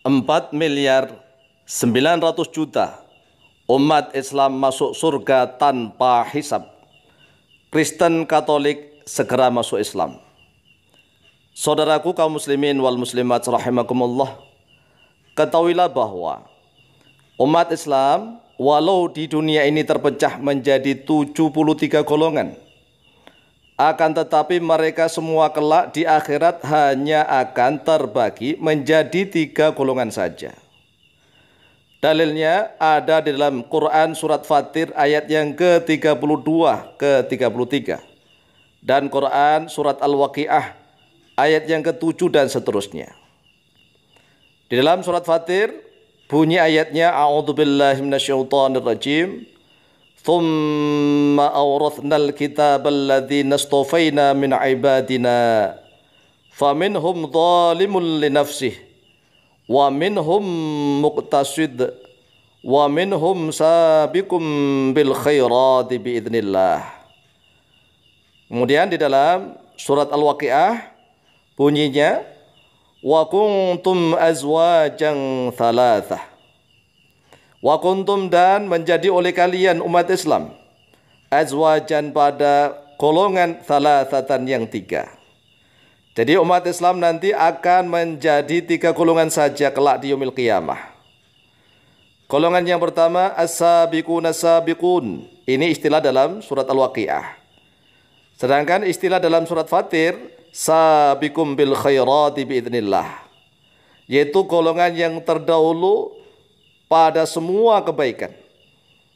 4.900.000.000 umat Islam masuk surga tanpa hisab. Kristen Katolik segera masuk Islam. Saudaraku kaum muslimin wal muslimat rahimakumullah, ketahuilah bahwa umat Islam walau di dunia ini terpecah menjadi 73 golongan, akan tetapi mereka semua kelak di akhirat hanya akan terbagi menjadi 3 golongan saja. Dalilnya ada di dalam Quran surat Fatir ayat yang ke-32 ke-33 dan Quran surat Al-Waqiah ayat yang ke-7 dan seterusnya. Di dalam surat Fatir bunyi ayatnya, a'udzubillahi minasyaitonirrajim, thumma awrathnal kitabal ladzina istafaina min ibadina faminhum zalimun li nafsihi wa minhum muqtasid wa minhum sabiqum bil khairati biidznillah. Kemudian di dalam surat Al-Waqiah bunyinya, wa kuntum azwajan thalathah, wa kuntum dan menjadi oleh kalian umat Islam azwajan pada golongan thalathatan yang 3. Jadi umat Islam nanti akan menjadi 3 golongan saja kelak di yaumil qiyamah. Golongan yang pertama as-sabiqun as-sabiqun. Ini istilah dalam surat Al-Waqiah. Sedangkan istilah dalam surat Fatir sabiqum bil khairati biidznillah, yaitu golongan yang terdahulu pada semua kebaikan.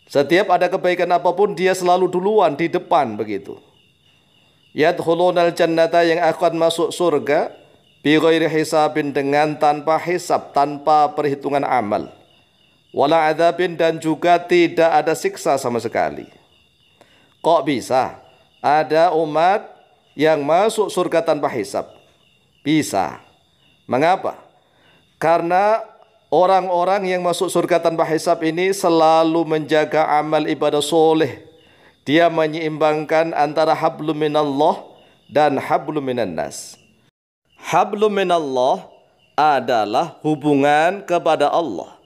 Setiap ada kebaikan apapun dia selalu duluan di depan begitu. Yadkhulunal jannata, yang akan masuk surga bi ghairi hisabin, dengan tanpa hisab, tanpa perhitungan amal. Wala adzabin, dan juga tidak ada siksa sama sekali. Kok bisa ada umat yang masuk surga tanpa hisab? Bisa. Mengapa? Karena orang-orang yang masuk surga tanpa hisab ini selalu menjaga amal ibadah soleh. Dia menyeimbangkan antara hablum minallah dan hablum minan nas. Hablum minallah adalah hubungan kepada Allah.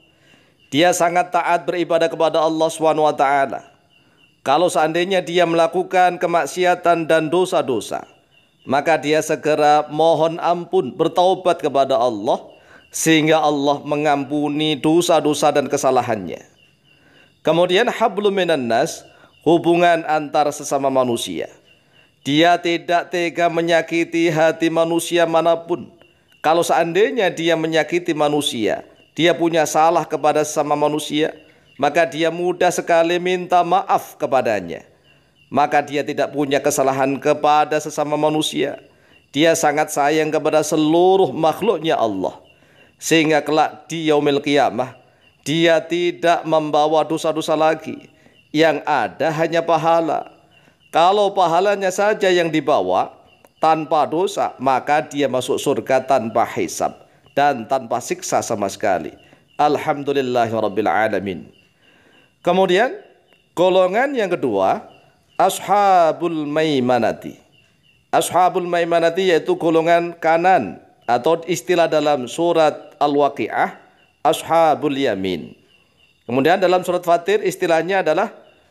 Dia sangat taat beribadah kepada Allah SWT. Kalau seandainya dia melakukan kemaksiatan dan dosa-dosa, maka dia segera mohon ampun, bertaubat kepada Allah, sehingga Allah mengampuni dosa-dosa dan kesalahannya. Kemudian hablum minan nas, hubungan antar sesama manusia. Dia tidak tega menyakiti hati manusia manapun. Kalau seandainya dia menyakiti manusia, dia punya salah kepada sesama manusia, maka dia mudah sekali minta maaf kepadanya. Maka dia tidak punya kesalahan kepada sesama manusia. Dia sangat sayang kepada seluruh makhluknya Allah. Sehingga kelak di yaumil qiyamah dia tidak membawa dosa-dosa lagi. Yang ada hanya pahala. Kalau pahalanya saja yang dibawa tanpa dosa, maka dia masuk surga tanpa hisab dan tanpa siksa sama sekali. Alhamdulillahirabbil alamin. Kemudian golongan yang kedua, ashabul maimanati. Ashabul maimanati yaitu golongan kanan, atau istilah dalam surat Al-Waqiah ashabul yamin. Kemudian dalam surat Fatir istilahnya adalah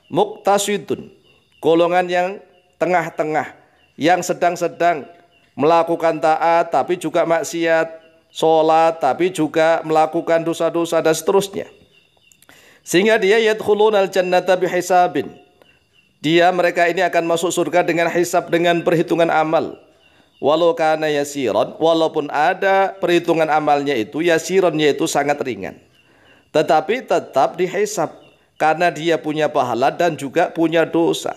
muqtasidun, golongan yang tengah-tengah, yang sedang-sedang melakukan taat tapi juga maksiat, sholat tapi juga melakukan dosa-dosa dan seterusnya. Sehingga dia yadkhulunal jannata bihisabin. Mereka ini akan masuk surga dengan hisab, dengan perhitungan amal. Walau kana yasiran, walaupun ada perhitungan amalnya itu yasiran, yaitu sangat ringan. Tetapi tetap dihisab karena dia punya pahala dan juga punya dosa.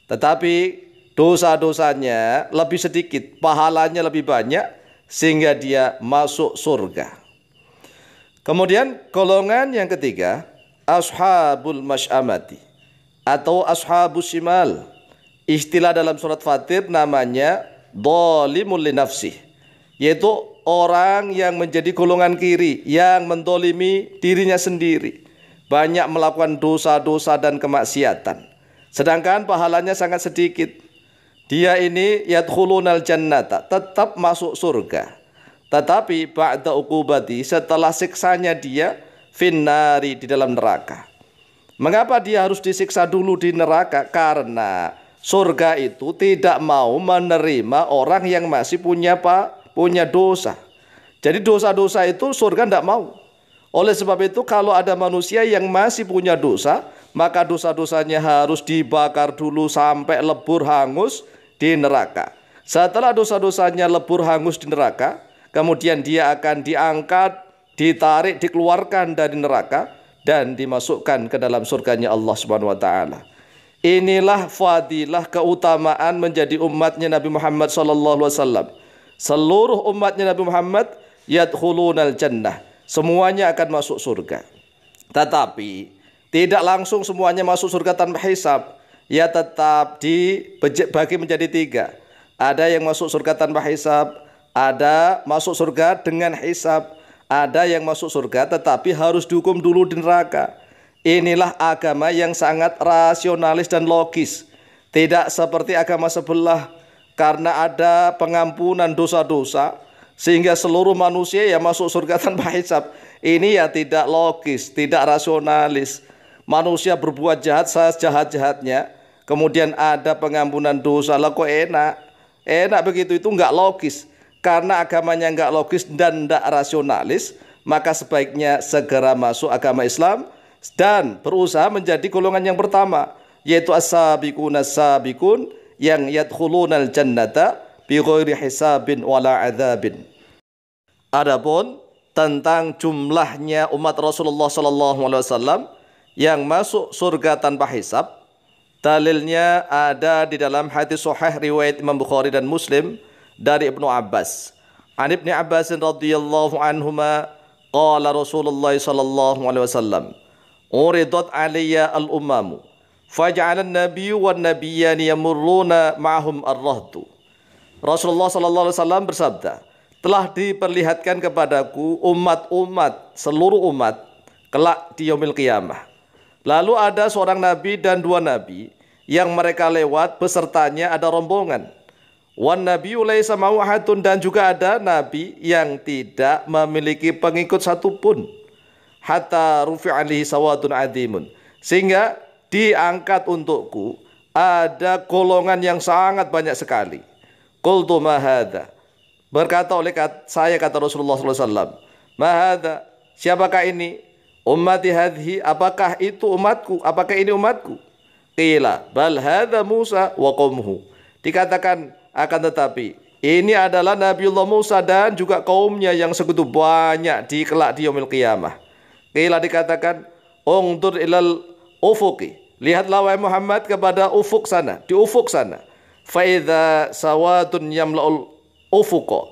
Tetapi dosa-dosanya lebih sedikit, pahalanya lebih banyak, sehingga dia masuk surga. Kemudian golongan yang ketiga, ashabul masy'amati atau ashabus shimal. Istilah dalam surat Fatir namanya dhalimul li nafsih, yaitu orang yang menjadi golongan kiri, yang mendolimi dirinya sendiri, banyak melakukan dosa-dosa dan kemaksiatan, sedangkan pahalanya sangat sedikit. Dia ini yadkhulunal jannata, tetap masuk surga, Tetapi ba'da uqubati, setelah siksanya dia finnari, di dalam neraka. Mengapa dia harus disiksa dulu di neraka? Karena surga itu tidak mau menerima orang yang masih punya dosa. Jadi dosa-dosa itu surga tidak mau. Oleh sebab itu kalau ada manusia yang masih punya dosa, maka dosa-dosanya harus dibakar dulu sampai lebur hangus di neraka. Setelah dosa-dosanya lebur hangus di neraka, kemudian dia akan diangkat, ditarik, dikeluarkan dari neraka dan dimasukkan ke dalam surganya Allah Subhanahu wa taala. Inilah fadilah, keutamaan menjadi umatnya Nabi Muhammad sallallahu alaihi wasallam. Seluruh umatnya Nabi Muhammad yadkhulunal jannah, semuanya akan masuk surga. Tetapi tidak langsung semuanya masuk surga tanpa hisab. Ya tetap dibagi menjadi tiga. Ada yang masuk surga tanpa hisab, ada masuk surga dengan hisab, ada yang masuk surga tetapi harus dihukum dulu di neraka. Inilah agama yang sangat rasionalis dan logis. Tidak seperti agama sebelah, karena ada pengampunan dosa-dosa sehingga seluruh manusia yang masuk surga tanpa hisab. Ini ya tidak logis, tidak rasionalis. Manusia berbuat jahat sejahat-jahatnya, kemudian ada pengampunan dosa. Lah kok enak? Enak begitu, itu enggak logis. Karena agamanya enggak logis dan enggak rasionalis, maka sebaiknya segera masuk agama Islam dan berusaha menjadi golongan yang pertama, yaitu as-sabiqun as-sabiqun yang yadkhulunal jannata bighairi hisabin wala adzabin. Adapun tentang jumlahnya umat Rasulullah sallallahu alaihi wasallam yang masuk surga tanpa hisab, dalilnya ada di dalam hadis sahih riwayat Imam Bukhari dan Muslim dari Ibnu Abbas. An Ibnu Abbas radhiyallahu anhuma qala Rasulullah sallallahu alaihi wasallam, uridat alayya al-ummamu faj'ala an-nabiyyu wan-nabiyyani yamurruna ma'hum ar-rahtu. Rasulullah sallallahu alaihi wasallam bersabda, telah diperlihatkan kepadaku umat-umat, seluruh umat kelak di yaumil qiyamah. Lalu ada seorang nabi dan dua nabi yang mereka lewat, besertanya ada rombongan. Wan nabiyyu laisa ma'ahu ahadun, dan juga ada nabi yang tidak memiliki pengikut satupun. Hatta rufi'a alaihi sawadun adzimun, sehingga diangkat untukku ada golongan yang sangat banyak sekali. Qultu ma hadza, berkata oleh saya, kata Rasulullah SAW, ma hadza, siapakah ini? Ummati hadhi, apakah itu umatku? Apakah ini umatku? Qila bal hadza Musa wa qaumuhu, dikatakan akan tetapi ini adalah Nabiullah Musa dan juga kaumnya yang segitu banyak di kelak di yaumil qiyamah. Qila, dikatakan ungdur ilal ufuqi, lihatlah wahai Muhammad kepada ufuk sana, di ufuk sana. Fa idza sawadun yamla'ul ufuqa,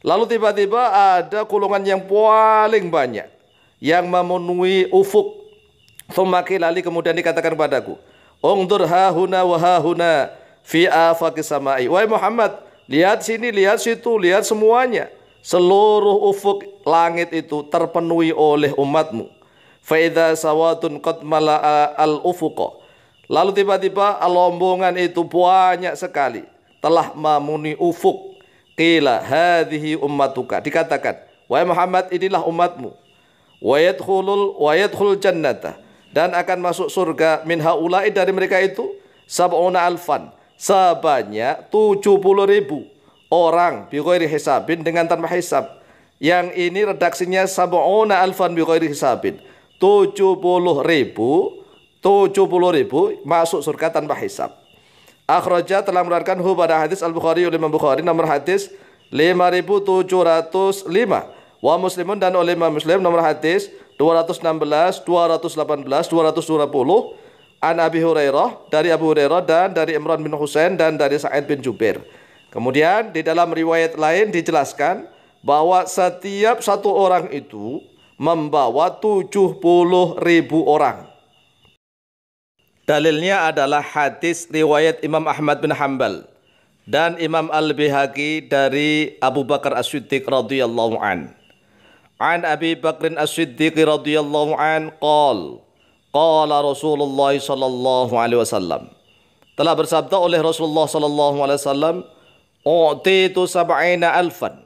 lalu tiba-tiba ada golongan yang paling banyak yang memenuhi ufuk. Tsumma qila li, kemudian dikatakan padaku, ungdur hahuna wa hahuna fi afaqis samai, wahai Muhammad, lihat sini, lihat situ, lihat semuanya. Seluruh ufuk langit itu terpenuhi oleh umatmu. Fa idza sawadun qad mala'a al ufuqa, lalu tiba-tiba rombongan itu banyak sekali telah memenuhi ufuk. Qila hadhihi ummatuka, dikatakan wahai Muhammad, inilah umatmu. Wa yadkhulul jannata, dan akan masuk surga min haula'i, dari mereka itu sab'una alfan, sebanyak 70.000 orang bi ghairi hisabin, dengan tanpa hisab. Yang ini redaksinya sab'una alfan bi ghairi hisabin, 70.000 masuk surga tanpa hisab. Akhraja, telah mengeluarkan pada hadis Al-Bukhari oleh Imam Bukhari nomor hadis 5705, wa Muslimun, dan oleh Imam Muslim nomor hadis 216, 218, 220, an Abi Hurairah, dari Abu Hurairah dan dari Imran bin Husain dan dari Sa'id bin Jubair. Kemudian di dalam riwayat lain dijelaskan bahwa setiap satu orang itu membawa 70.000 orang. Dalilnya adalah hadis riwayat Imam Ahmad bin Hanbal dan Imam Al-Baihaqi dari Abu Bakar As-Siddiq radhiyallahu an. An Abi Bakrin As-Siddiq radhiyallahu an qala Rasulullah sallallahu alaihi wasallam, telah bersabda oleh Rasulullah sallallahu alaihi wasallam, u'titu sab'ina alfan,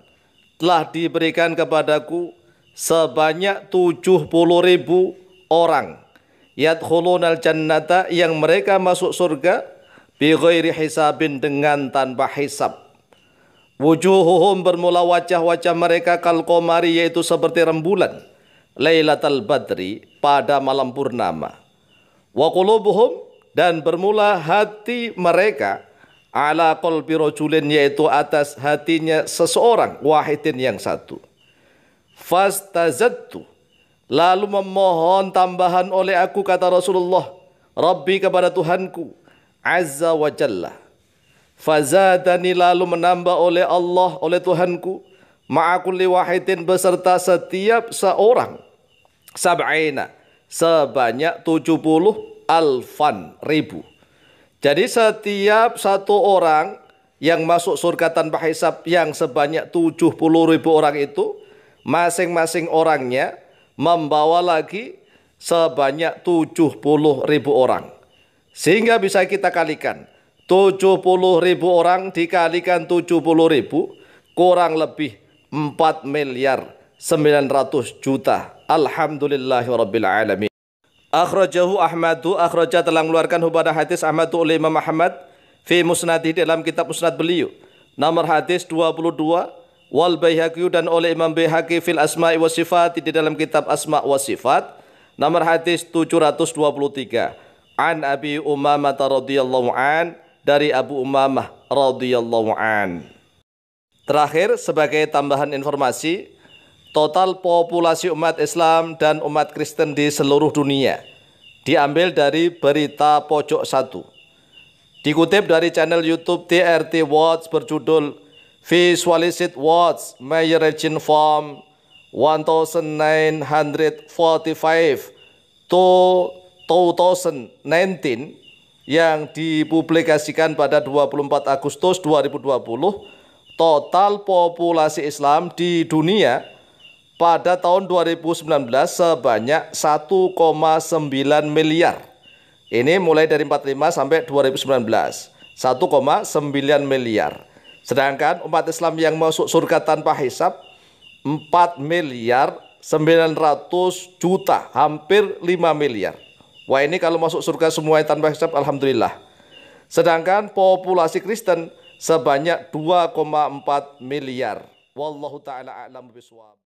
telah diberikan kepadaku sebanyak 70.000 orang yadkhulunal jannata, yang mereka masuk surga bighairi hisabin, dengan tanpa hisab. Wujuhuhum, bermula wajah-wajah mereka kal qamari, yaitu seperti rembulan lailatal badri, pada malam purnama. Wa qulubuhum, dan bermula hati mereka ala qalbi rajulin, yaitu atas hatinya seseorang, wahidin, yang satu. Fastazadtu, lalu memohon tambahan oleh aku, kata Rasulullah, Rabbi, kepada Tuhanku azza wa jalla. Fazadani, lalu menambah oleh Allah, oleh Tuhanku, ma'akulli wahidin, beserta setiap seorang, sab'ina, sebanyak 70.000. Jadi setiap satu orang yang masuk surga tanpa hisab, yang sebanyak 70.000 orang itu, masing-masing orangnya membawa lagi sebanyak 70.000 orang. Sehingga bisa kita kalikan, 70.000 orang dikalikan 70.000, kurang lebih 4.900.000.000. Alhamdulillahirabbil alamin. Akhrajahu Ahmadu, akhraja, telah mengeluarkan pada hadis Ahmadu oleh Imam Ahmad fi musnadih, dalam kitab musnad beliau, nomor hadis 22, wal Baihaqi, dan oleh Imam Baihaqi fil asma'i was sifat, di dalam kitab asma' was sifat, nomor hadis 723, an Abi Umamah radhiyallahu an, dari Abu Umamah radhiyallahu an. Terakhir, sebagai tambahan informasi, total populasi umat Islam dan umat Kristen di seluruh dunia diambil dari berita pojok 1. Dikutip dari channel YouTube TRT Watch berjudul Visualized Watch My Region from 1945 to 2019, yang dipublikasikan pada 24 Agustus 2020. Total populasi Islam di dunia pada tahun 2019 sebanyak 1,9 miliar. Ini mulai dari 45 sampai 2019, 1,9 miliar. Sedangkan umat Islam yang masuk surga tanpa hisab 4.900.000.000, hampir 5 miliar. Wah, ini kalau masuk surga semua tanpa hisab, alhamdulillah. Sedangkan populasi Kristen sebanyak 2,4 miliar. Wallahu ta'ala a'lam bishawab.